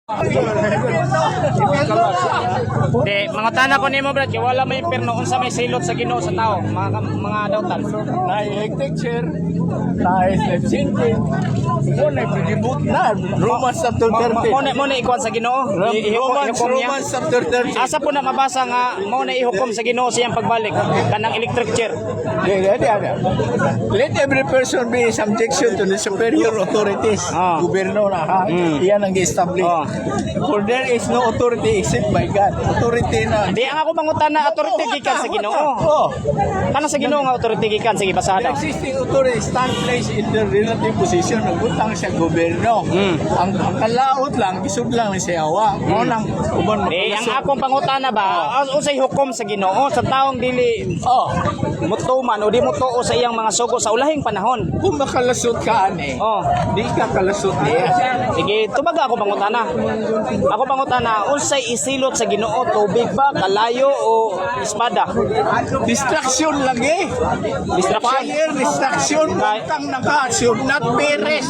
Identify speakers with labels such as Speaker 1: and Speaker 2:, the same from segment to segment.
Speaker 1: Di, mga tana ko nimo brad, kay wala may perno unsa may silot sa Ginoo sa tao, mga dautan.
Speaker 2: Na-electric chair, na-slip sinking, muna ipinibut na, Romans chapter 30.
Speaker 1: Mo na ikuan sa Ginoo.
Speaker 2: Romans chapter 30.
Speaker 1: Asa po na mabasa nga mo na ihukom sa Ginoo siyang pagbalik kanang electric chair.
Speaker 2: Let every person be in subjection to the superior authorities. Gobyerno na ha. Iyan ang i-establish. For there is no authority except by God. Authority na.
Speaker 1: Di ang ako mangutana authority gikan sa Ginoo. Kana sa Ginoo nga authority gikan sige basahan daw.
Speaker 2: Existing authority stand placed in the relative position ng utang sa gobyerno. Ang kalaot lang, isod lang ni Siyawa. Mo nang uban mo.
Speaker 1: Di ang akong pangutana ba unsay hukom sa Ginoo sa taong dili mutuman o di mutuo sa iyang mga sugo sa ulahing panahon.
Speaker 2: Kung makalasot ka ani. Di ka kalasot niya.
Speaker 1: Sige, tubaga ako pangutana. Ako pangutana, unsay isilot sa Ginoo, tubig ba, kalayo o espada?
Speaker 2: Distraction lagi. Fire, distraction. Utang na ka. Should not perish.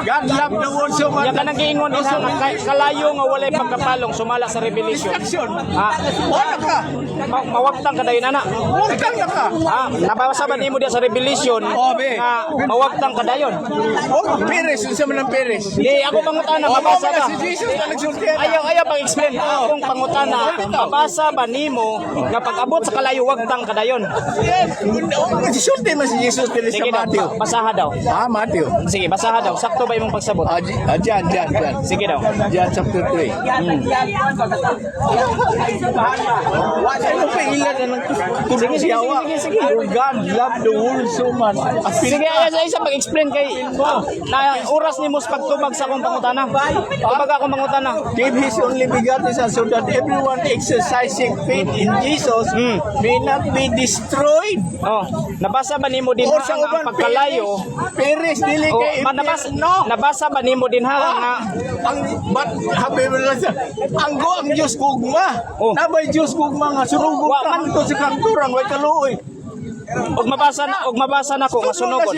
Speaker 2: God love the world so much.
Speaker 1: Yan ka nag-iingon isa nga kalayo nga walay pagkapalong sumala sa revelation.
Speaker 2: Distraction. Wala ka.
Speaker 1: Mawagtang ka dayon ana.
Speaker 2: Utang na ka.
Speaker 1: Nabasa ba nimo diya sa revelation nga mawagtang ka dayon?
Speaker 2: Perish. Unsa man ang perish?
Speaker 1: Di ako pangutana, mabasa ba?
Speaker 2: Si Jesus na nagsulti.
Speaker 1: Ayaw pag-explain akong pangutana. Mabasa ba nimo nga pag-abot sa kalayo wagtang ka dayon?
Speaker 2: Nagsulti man si Jesus dili sa
Speaker 1: Sige daw,
Speaker 2: Matthew.
Speaker 1: basaha daw.
Speaker 2: Matthew.
Speaker 1: Sige, basaha daw. Sakto ba imong pagsabot?
Speaker 2: Diyan.
Speaker 1: Sige daw.
Speaker 2: John chapter 3. Ano pa ilan na ng tulong siyawa?
Speaker 1: Sige.
Speaker 2: God love the world so much.
Speaker 1: Sige, isa pag-explain kay na oras ni Mus pagtubag sa akong pangutana. Tubag akong pangutana.
Speaker 2: Give His only begotten Son so that everyone exercising faith in Jesus may not be destroyed.
Speaker 1: Nabasa ba nimo din
Speaker 2: Or
Speaker 1: ha
Speaker 2: sa
Speaker 1: nga
Speaker 2: uban,
Speaker 1: ang pagkalayo?
Speaker 2: Peres dili kay
Speaker 1: Nabasa ba nimo din ha nga
Speaker 2: ang but habi mo lang sa ang go ang Diyos gugma. Nabay Diyos gugma nga surugo man to sa kanturang way kaluoy.
Speaker 1: og mabasa na ko nga sunugon.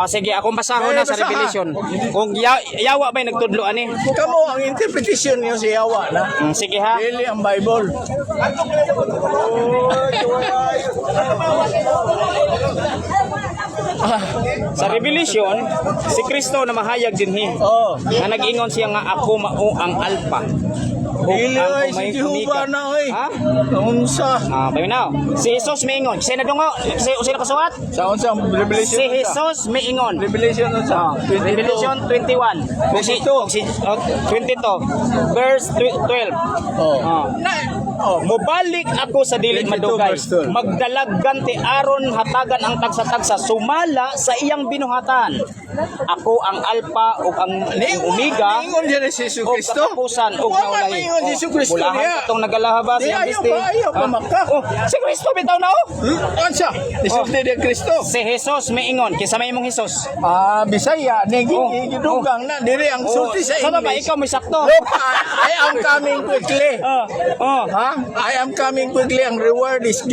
Speaker 1: Sige, akong basahon na sa Revelation. Kung yawa ba'y nagtudlo ani?
Speaker 2: Kamo ang interpretation niyo si Yawa na.
Speaker 1: Sige ha.
Speaker 2: Dili ang Bible.
Speaker 1: Sa Revelation, si Kristo na mahayag dinhi. Nga nag-ingon siya nga ako mao ang Alpha.
Speaker 2: Dili ay si Jehovah na oy. Unsa?
Speaker 1: Paminaw. Si Jesus miingon. Sino dungo? Sino kasuwat?
Speaker 2: Sa unsa Revelation?
Speaker 1: Si Jesus miingon.
Speaker 2: Revelation unsa?
Speaker 1: Revelation 21. 22. Verse 12. Mubalik ako sa dili madugay. Magdalaggan ti aron hatagan ang tagsa-tagsa sumala sa iyang binuhatan. Ako ang Alpha ug ang Omega.
Speaker 2: Ingon niya si Jesus Kristo.
Speaker 1: Katapusan ug naulay.
Speaker 2: Ingon si Jesus Kristo niya.
Speaker 1: Bulahan katong nagalahabas
Speaker 2: Di
Speaker 1: ang
Speaker 2: ayaw
Speaker 1: biste.
Speaker 2: pa makak.
Speaker 1: Si Kristo bitaw na
Speaker 2: Unsa? Jesus ni Kristo.
Speaker 1: Si Jesus miingon kinsa may imong Jesus?
Speaker 2: Bisaya gidugang na diri ang sulti sa
Speaker 1: Sa ba
Speaker 2: English.
Speaker 1: ikaw may sakto?
Speaker 2: Look, I am coming quickly. I am coming quickly. Ang reward is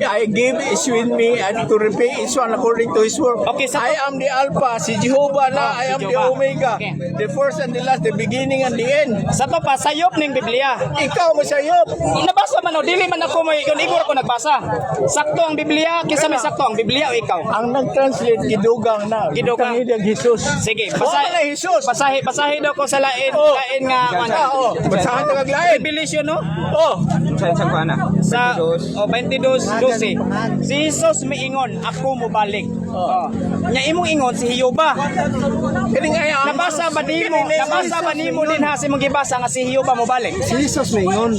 Speaker 2: I give is with me and to repay each one according to his work.
Speaker 1: Okay,
Speaker 2: I am the Alpha, si Jehovah na. I am the
Speaker 1: Jehovah.
Speaker 2: Omega,
Speaker 1: Okay.
Speaker 2: the first and the last, the beginning and the end.
Speaker 1: Sa to pa sayop ning Biblia.
Speaker 2: Ikaw masayop.
Speaker 1: Nabasa man o dili man ako may igor ko nagbasa. Sakto ang Biblia, kinsa may sakto ang Biblia o ikaw?
Speaker 2: Ang nag-translate gidugang na.
Speaker 1: Gidugang.
Speaker 2: Gidugang Jesus.
Speaker 1: Sige,
Speaker 2: Wala na Jesus.
Speaker 1: basahi daw ko sa lain nga
Speaker 2: Basahan ka kaglain.
Speaker 1: Revelation no?
Speaker 3: Sa kuana.
Speaker 1: Sa 22:12. Si Jesus miingon, ako mo balik. Nya imong ingon si Hioba. Nabasa ba nimo din ha si mong gibasa nga si Hioba mo balik?
Speaker 3: Jesus mingon.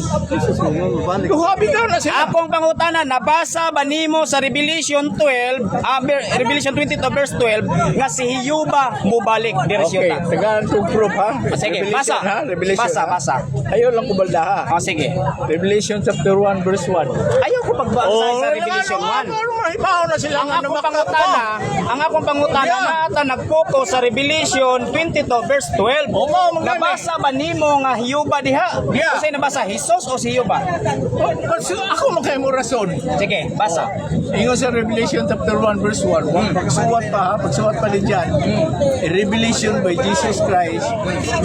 Speaker 3: Balik.
Speaker 2: Duhabi ka na sila.
Speaker 1: Akong pangutana, nabasa ba nimo sa Revelation 12, Revelation 22 verse 12 nga si Hioba mo balik
Speaker 2: Okay,
Speaker 1: direksyon.
Speaker 2: tagaan kong proof ha.
Speaker 1: Sige,
Speaker 2: Revelation,
Speaker 1: basa.
Speaker 2: ha? Revelation, ha?
Speaker 1: Basa.
Speaker 2: Ayaw lang kubalda ha.
Speaker 1: Sige.
Speaker 2: Revelation chapter 1 verse 1.
Speaker 1: Ayaw ko pagbasa sa Revelation 1.
Speaker 2: Ibaw na sila
Speaker 1: Ang ako pangutana, pangutana, ang akong pangutana naata nag-focus sa Revelation 22 verse 12. Nabasa ba nimo nga hiyuba diha?
Speaker 2: Yeah.
Speaker 1: Kasi nabasa Jesus o si hiyuba?
Speaker 2: Ako makay mo rason.
Speaker 1: Sige, basa.
Speaker 2: Ingon sa Revelation chapter 1 verse 1. Pagsuwat pa din dyan. A revelation by Jesus Christ,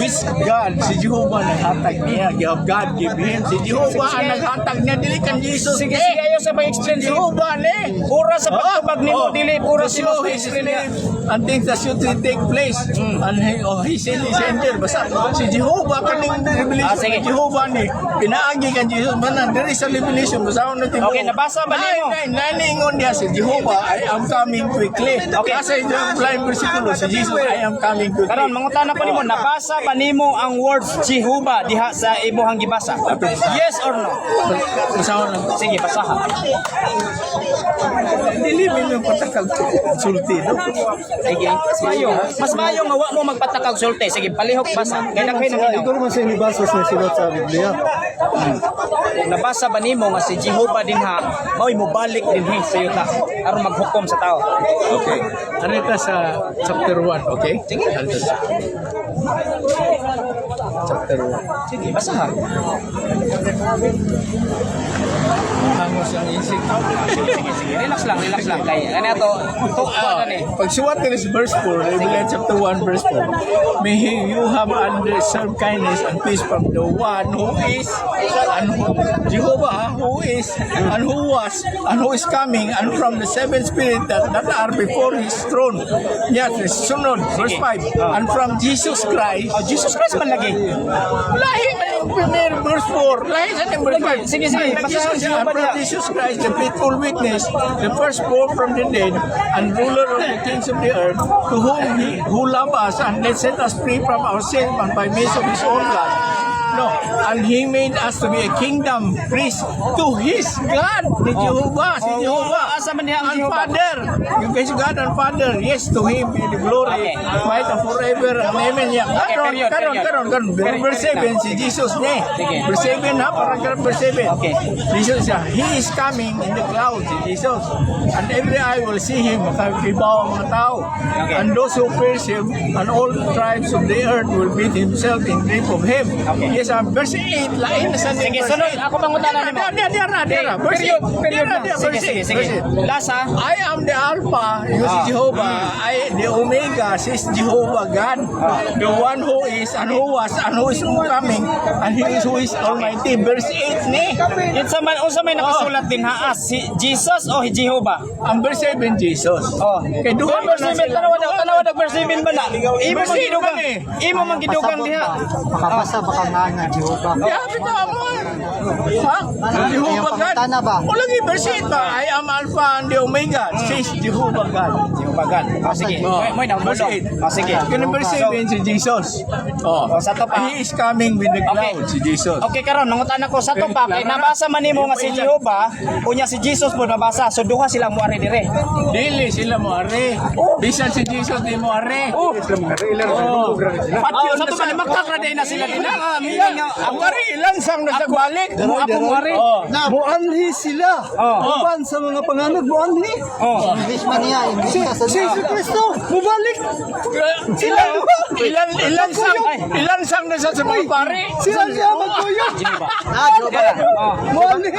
Speaker 2: which God, si Jehovah naghatag niya. God give him. Si Jehovah ang naghatag niya. Dili kan Jesus.
Speaker 1: Sige, ayaw sa pag-explain.
Speaker 2: Jehovah ni.
Speaker 1: Pura sa pagtubag nimo, dili pura
Speaker 2: To
Speaker 1: sa
Speaker 2: show his name and things that should take place. And he sent his angel. Basta si Jehovah kaning revelation.
Speaker 1: Sige.
Speaker 2: Si Jehovah ni. Pinaagi kan Jesus. Manan, there is a revelation. Basta ako natin.
Speaker 1: Okay, nabasa ba nimo?
Speaker 2: Naningon niya si Jehovah, I am coming quickly.
Speaker 1: Okay.
Speaker 2: Kasi yung blind versikulo, si Jesus, I am coming quickly.
Speaker 1: Karon mangutana ko nimo, nabasa ba nimo ang words Jehovah diha sa imuhang gibasa? Yes or no?
Speaker 2: Masawa na.
Speaker 1: Sige, basaha.
Speaker 2: Dilimin yung patakag sulti. No?
Speaker 1: Sige, mas mayo nga wa mo magpatakag sulti. Sige, palihok basa. Kaya naghay na
Speaker 3: Ikaw naman sa inibasa sa sinulat sa Biblia.
Speaker 1: Nabasa ba nimo nga si Jehovah dinha mao'y mobalik dinhi sa yuta aron maghukom sa tao?
Speaker 2: Okay. Arita sa chapter 1, okay?
Speaker 1: Sige.
Speaker 2: Chapter 1.
Speaker 1: Sige, basaha.
Speaker 2: Hangos ang insig.
Speaker 1: Sige, relax lang kay ano to ano ni?
Speaker 2: Pagsuwat ko sa verse 4, Revelation chapter 1 verse 4, may you have undeserved kindness and peace from the one who is and who, Jehovah who is and who was and who is coming, and from the seven spirits that are before his throne. Yes, sunod, verse 5, and from Jesus Christ.
Speaker 1: Jesus Christ man lagi.
Speaker 2: Lahi na yung premier verse 4. Lahi sa yung verse 5.
Speaker 1: Sige, basahan siya
Speaker 2: And
Speaker 1: pa
Speaker 2: from
Speaker 1: niya.
Speaker 2: Jesus Christ, the faithful witness, the firstborn from the dead, and ruler of the kings of the earth, to whom he who loved us and let set us free from our sin and by means of his own blood. No, and he made us to be a kingdom priest to his God, the Jehovah, si Jehovah,
Speaker 1: asa man diha ang
Speaker 2: and
Speaker 1: Jehovah?
Speaker 2: Father. You guys, God and Father, yes, to him be the glory, might and forever. Amen. Yeah.
Speaker 1: Okay, period.
Speaker 2: Karon. Verse 7, si Jesus ni.
Speaker 1: Sige.
Speaker 2: Verse 7 ha, paragraph verse 7.
Speaker 1: Okay.
Speaker 2: Jesus siya, he is coming in the clouds, si Jesus. And every eye will see him, makakibaw ang mga tao.
Speaker 1: Okay.
Speaker 2: And those who praise him, and all tribes of the earth will meet himself in grief of him.
Speaker 1: Okay.
Speaker 2: Yes, verse 8, lain na sa
Speaker 1: Sige,
Speaker 2: verse
Speaker 1: sunod.
Speaker 2: 8.
Speaker 1: Ako pangutana nimo.
Speaker 2: Dira. Verse 8.
Speaker 1: Period na. Sige. Lasa.
Speaker 2: I am the Alpha, you si Jehovah. I the Omega, says Jehovah God. The one who is and who was and who is coming, and he is who is Almighty. Verse 8 ni.
Speaker 1: Unsa may nakasulat din ha? Si Jesus o Jehovah?
Speaker 2: Ang verse 7, Jesus.
Speaker 1: Oh.
Speaker 2: Kay duha
Speaker 1: Verse 7 tanawa daw verse 7 ba na? Imo
Speaker 2: Verse 8
Speaker 1: man
Speaker 2: man eh.
Speaker 1: Imo man gidugang diha.
Speaker 3: Makabasa baka nga nga, Jehovah.
Speaker 2: Yabi ta mo. Ha? Jehovah God.
Speaker 3: Tana ba?
Speaker 2: O lagi verse 8 ba? I am Alpha and the Omega, says Jehovah God.
Speaker 1: Jehovah God. Sige. Moy na
Speaker 2: Verse 8.
Speaker 1: Sige.
Speaker 2: Kaya verse 7 si Jesus. Oh.
Speaker 1: Sa to pa.
Speaker 2: He is coming with the cloud, si Jesus.
Speaker 1: Okay karon nangutan ako sa to pa kay nabasa man nimo nga si Jehovah unya si Jesus mo nabasa so duha sila mo ari dire.
Speaker 2: Dili sila mo are. Bisan si Jesus di mo are.
Speaker 1: Oh.
Speaker 2: Patyon
Speaker 1: Sa to man makakra na sila din. Meaning nga
Speaker 2: Ang ari ilang sang nasagbalik.
Speaker 1: ako mo ari.
Speaker 3: Muanhi sila. Uban sa mga panganod, muanhi.
Speaker 1: Oh.
Speaker 3: English man niya, English ka sa Jesus Kristo. Mubalik.
Speaker 2: Ilang sang na sa mga pare.
Speaker 3: Sila siya magkuyog. Muanhi.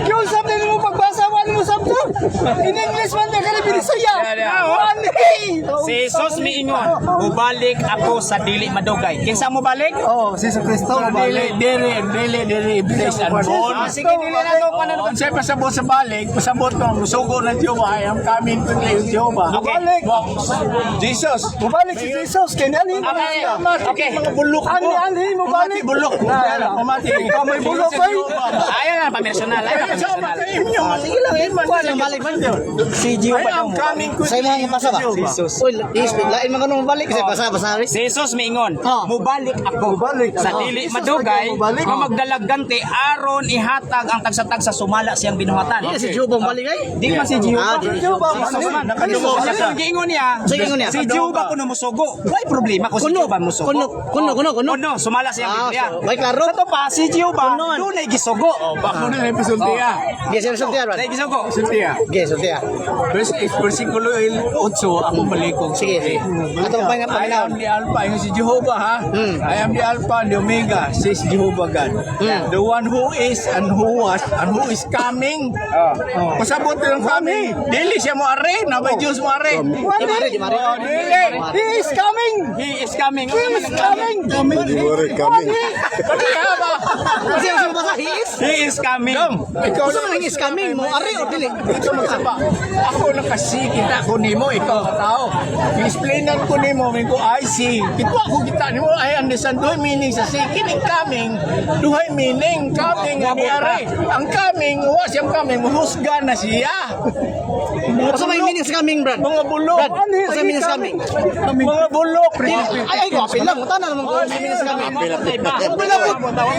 Speaker 3: Yung sabi mo pagbasa, wala mo sabto. In English man na kaya binisaya. Muanhi.
Speaker 1: Si Jesus miingon, "Mubalik ako sa dili madugay." Kinsa mo balik?
Speaker 3: Oh, si Jesus Kristo mubalik.
Speaker 2: Dili iblis and born.
Speaker 1: Sige, dili na to kanan.
Speaker 2: Kung sa'yo pasabot sa balik, pasabot ko, musugo ng Jehovah, I am coming to the Jehovah.
Speaker 3: Mubalik.
Speaker 2: Jesus.
Speaker 3: Mubalik si Jesus. Kinani mo
Speaker 1: Okay.
Speaker 3: siya.
Speaker 1: Okay.
Speaker 2: Mga bulok mo.
Speaker 3: Anhi mo balik.
Speaker 2: Bulok. Umati.
Speaker 3: Ikaw may bulok, ay.
Speaker 1: Ayan na pamirsonal.
Speaker 2: Sige lang, balik man yun.
Speaker 1: Si
Speaker 2: I
Speaker 1: Jehovah
Speaker 2: am
Speaker 1: mo.
Speaker 2: coming to
Speaker 3: Sa mga pasa ba?
Speaker 1: Jesus.
Speaker 3: Uy, lain mga nung balik kasi basa rin.
Speaker 1: Si Jesus miingon,
Speaker 3: Oh.
Speaker 1: "Mubalik ako
Speaker 3: Mubalik.
Speaker 1: sa
Speaker 3: Oh.
Speaker 1: dili
Speaker 3: Jesus
Speaker 1: madugay,
Speaker 3: ako, mubalik.
Speaker 1: nga magdalagganti aron ihatag ang tagsatag sa sumala siyang binuhatan."
Speaker 3: Si Jehovah balik ay?
Speaker 1: Di man si Jehovah.
Speaker 3: Si Jehovah.
Speaker 1: Jesus man.
Speaker 2: Nakadungog
Speaker 1: Kasi
Speaker 2: siya.
Speaker 1: ang giingon niya,
Speaker 3: Sige, ingon niya.
Speaker 1: si Jehovah kuno musugo. Why problema kung si Jehovah musugo?
Speaker 3: Kuno.
Speaker 1: Sumala siyang Biblia.
Speaker 3: May klaro.
Speaker 1: Sa to pa, si Jehovah, doon ay gisugo.
Speaker 2: Bako na episode niya.
Speaker 3: Di siya sa tiyan.
Speaker 1: Dahil gisugo suko.
Speaker 2: Sultiya.
Speaker 3: Okay, so tiya.
Speaker 2: Versikulo 8, ako malikog.
Speaker 3: Sige. Ato pa nga
Speaker 2: I am the Alpha, yung si Jehovah ha. I am the Alpha and the Omega, says Jehovah God. The one who is and who was and who is coming. Pasabot lang kami. Dili siya mo are, na may Diyos mo are.
Speaker 3: Di mare.
Speaker 2: Dili.
Speaker 3: He is coming.
Speaker 1: He is coming.
Speaker 3: He is coming.
Speaker 2: Kaya ba?
Speaker 3: Kasi ang basa, he is.
Speaker 1: He is coming.
Speaker 2: Ikaw
Speaker 3: Gusto mo lang is coming mo, ari o dili.
Speaker 2: Ito magsaba. Ako nakasikita ko nimo, ikaw ka tao. I-explainan ko nimo, may ko I see. Ito ako kita nimo, I understand. Duhay meaning sa sikin, ang coming. Duhay meaning, coming, ang are. Ang coming, wa siyang coming, mahusga na siya.
Speaker 3: Gusto mo yung meaning sa coming, Brad?
Speaker 2: Mga bulok.
Speaker 3: Brad, gusto mo meaning sa coming?
Speaker 2: Mga bulok.
Speaker 3: Ay, apil lang. Tana naman ko yung meaning sa coming.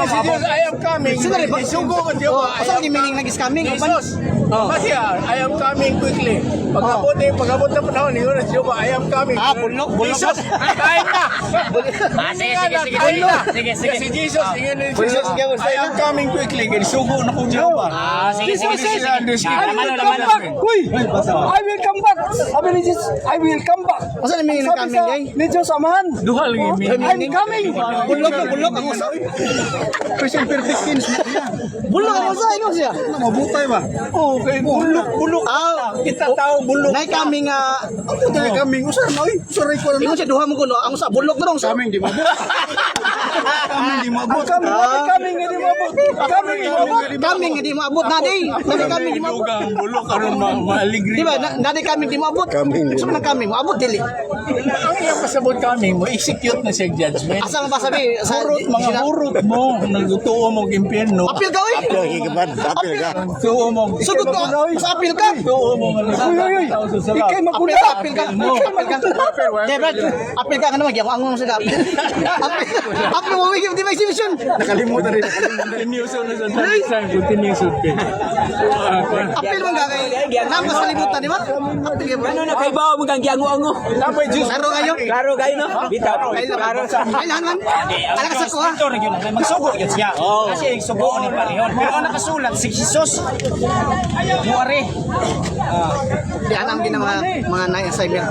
Speaker 2: Si Diyos, I am coming. Isugo ka Diyo.
Speaker 3: Gusto mo yung meaning nag is coming?
Speaker 2: Jesus, Masya, I am coming quickly. Pagkabot na panahon, yun na Diyo, I am coming.
Speaker 3: Bulok.
Speaker 2: Jesus, kain na.
Speaker 1: Sige.
Speaker 2: Si Jesus, ingin ni Jesus, I am coming quickly. Isugo na kong Diyo.
Speaker 1: Sige.
Speaker 3: Uy! I will come back. Sabi ni Jesus, I will come back. Gusto mo yung meaning ng coming, guy? Ni Diyos Amahan.
Speaker 2: Duhal yung
Speaker 3: I'm coming. Bulok ang usa.
Speaker 2: Present perfect tense.
Speaker 3: Bulok ang usa, ino siya.
Speaker 2: Mabutay ba? Oo, kay bulok. Kita tao bulok.
Speaker 3: Nay coming
Speaker 2: Ako talaga kaming. Usar na, oy. Sorry ko
Speaker 3: Ingon siya duha mo kuno. Ang usa bulok na sa.
Speaker 2: Kaming di mabot. Kaming di mabot.
Speaker 3: Coming nga di maabot. Coming nga di maabot na day. Coming di maabot.
Speaker 2: Ang bulok karon maaligri.
Speaker 3: Di ba? Nadi coming di maabot. Gusto mo ng coming maabot dili.
Speaker 2: Ang iyang pasabot kaming mo, execute na siya judgment.
Speaker 3: Asa mo ba sabi sa
Speaker 2: Mga hurot mo, nagtutuo mo ng impyerno.
Speaker 3: apil ka oy.
Speaker 2: Tuo mo.
Speaker 3: Sugod ka. Sa apil ka.
Speaker 2: Tuo mo.
Speaker 3: Uy. Ikay magula apil ka. Di ba? Apil ka naman gyud ang sa apil. Apil mo wigi di ba exhibition.
Speaker 2: Nakalimutan rin. Continuous na sa time. Continuous
Speaker 3: Apil mo ga kay nang masalimutan di ba? Apil ka.
Speaker 1: Ano na kay bawo mo kang giango-ango?
Speaker 2: Tapos Diyos.
Speaker 3: Laro kayo.
Speaker 1: Klaro kayo no? Bitaw. Klaro sa.
Speaker 3: Kailangan man. Ala ka sa ko ha.
Speaker 1: Ito rin yun. Magsugo yun siya. Kasi yung sugo ni Parihon. Pero ang nakasulat, si Jesus. Muari.
Speaker 3: Di anam din mga na-assignment.